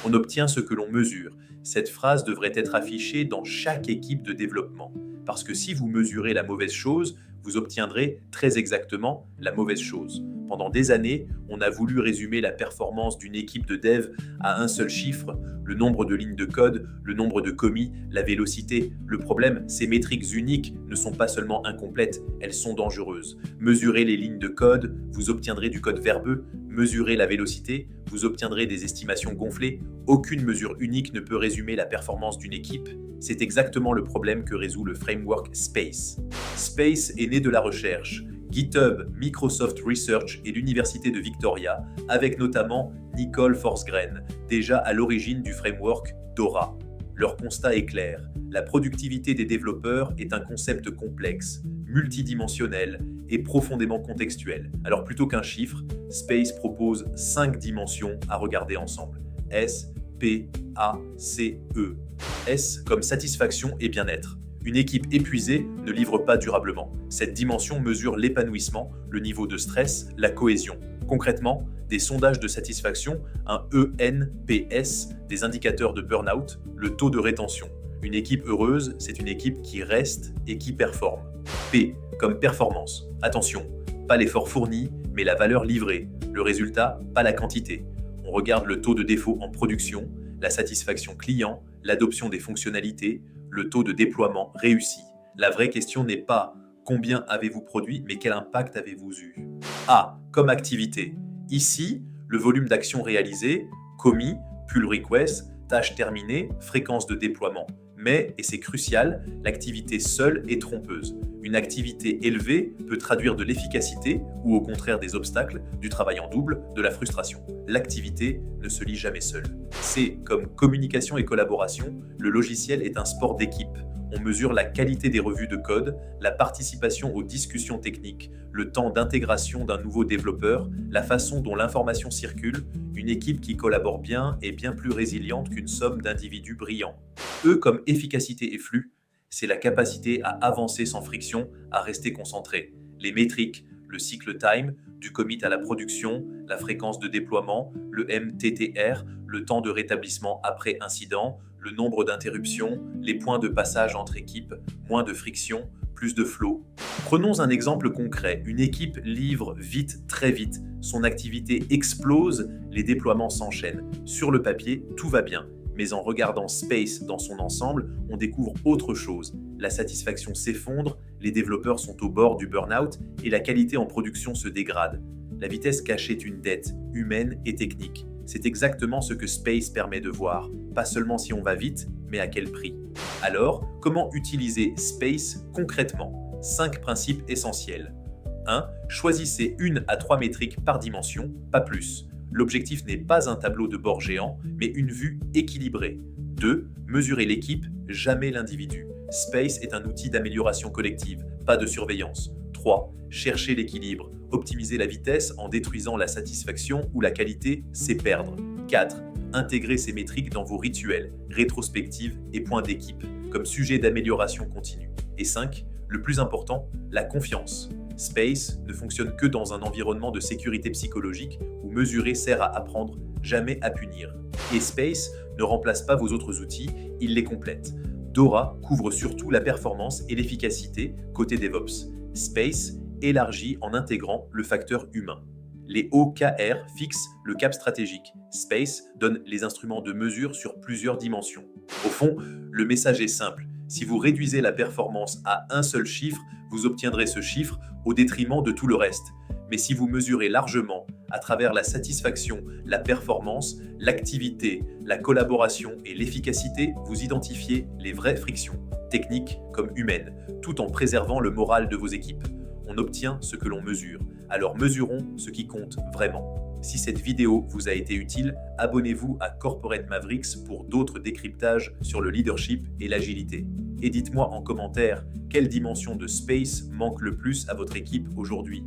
On obtient ce que l'on mesure. Cette phrase devrait être affichée dans chaque équipe de développement. Parce que si vous mesurez la mauvaise chose, vous obtiendrez très exactement la mauvaise chose. Pendant des années, on a voulu résumer la performance d'une équipe de dev à un seul chiffre, le nombre de lignes de code, le nombre de commis, la vélocité. Le problème, ces métriques uniques ne sont pas seulement incomplètes, elles sont dangereuses. Mesurez les lignes de code, vous obtiendrez du code verbeux. Mesurez la vélocité, vous obtiendrez des estimations gonflées. Aucune mesure unique ne peut résumer la performance d'une équipe. C'est exactement le problème que résout le framework Space. Space est né de la recherche. GitHub, Microsoft Research et l'Université de Victoria, avec notamment Nicole Forsgren, déjà à l'origine du framework Dora. Leur constat est clair, la productivité des développeurs est un concept complexe, multidimensionnel et profondément contextuel. Alors plutôt qu'un chiffre, Space propose 5 dimensions à regarder ensemble. S, P, A, C, E. S comme satisfaction et bien-être. Une équipe épuisée ne livre pas durablement. Cette dimension mesure l'épanouissement, le niveau de stress, la cohésion. Concrètement, des sondages de satisfaction, un ENPS, des indicateurs de burn-out, le taux de rétention. Une équipe heureuse, c'est une équipe qui reste et qui performe. P comme performance. Attention, pas l'effort fourni, mais la valeur livrée. Le résultat, pas la quantité. On regarde le taux de défaut en production, la satisfaction client, l'adoption des fonctionnalités, le taux de déploiement réussi. La vraie question n'est pas combien avez-vous produit, mais quel impact avez-vous eu. A comme activité. Ici, le volume d'actions réalisées, commis, pull request, tâches terminées, fréquence de déploiement. Mais, et c'est crucial, l'activité seule est trompeuse. Une activité élevée peut traduire de l'efficacité ou au contraire des obstacles, du travail en double, de la frustration. L'activité ne se lit jamais seule. C comme communication et collaboration, le logiciel est un sport d'équipe. On mesure la qualité des revues de code, la participation aux discussions techniques, le temps d'intégration d'un nouveau développeur, la façon dont l'information circule. Une équipe qui collabore bien est bien plus résiliente qu'une somme d'individus brillants. E comme efficacité et flux, c'est la capacité à avancer sans friction, à rester concentré. Les métriques, le cycle time, du commit à la production, la fréquence de déploiement, le MTTR, le temps de rétablissement après incident, le nombre d'interruptions, les points de passage entre équipes, moins de friction, plus de flow. Prenons un exemple concret. Une équipe livre vite, très vite. Son activité explose, les déploiements s'enchaînent. Sur le papier, tout va bien. Mais en regardant Space dans son ensemble, on découvre autre chose. La satisfaction s'effondre, les développeurs sont au bord du burn-out et la qualité en production se dégrade. La vitesse cache est une dette, humaine et technique. C'est exactement ce que Space permet de voir, pas seulement si on va vite, mais à quel prix. Alors, comment utiliser Space concrètement ? 5 principes essentiels. 1. Choisissez 1 à 3 métriques par dimension, pas plus. L'objectif n'est pas un tableau de bord géant, mais une vue équilibrée. 2. Mesurez l'équipe, jamais l'individu. Space est un outil d'amélioration collective, pas de surveillance. 3. Cherchez l'équilibre. Optimiser la vitesse en détruisant la satisfaction ou la qualité, c'est perdre. 4. Intégrez ces métriques dans vos rituels, rétrospectives et points d'équipe, comme sujet d'amélioration continue. Et 5. Le plus important, la confiance. Space ne fonctionne que dans un environnement de sécurité psychologique où mesurer sert à apprendre, jamais à punir. Et Space ne remplace pas vos autres outils, il les complète. Dora couvre surtout la performance et l'efficacité côté DevOps. Space élargit en intégrant le facteur humain. Les OKR fixent le cap stratégique. Space donne les instruments de mesure sur plusieurs dimensions. Au fond, le message est simple. Si vous réduisez la performance à un seul chiffre, vous obtiendrez ce chiffre au détriment de tout le reste. Mais si vous mesurez largement, à travers la satisfaction, la performance, l'activité, la collaboration et l'efficacité, vous identifiez les vraies frictions, techniques comme humaines, tout en préservant le moral de vos équipes. On obtient ce que l'on mesure, alors mesurons ce qui compte vraiment. Si cette vidéo vous a été utile, abonnez-vous à Corporate Mavericks pour d'autres décryptages sur le leadership et l'agilité. Et dites-moi en commentaire quelle dimension de Space manque le plus à votre équipe aujourd'hui.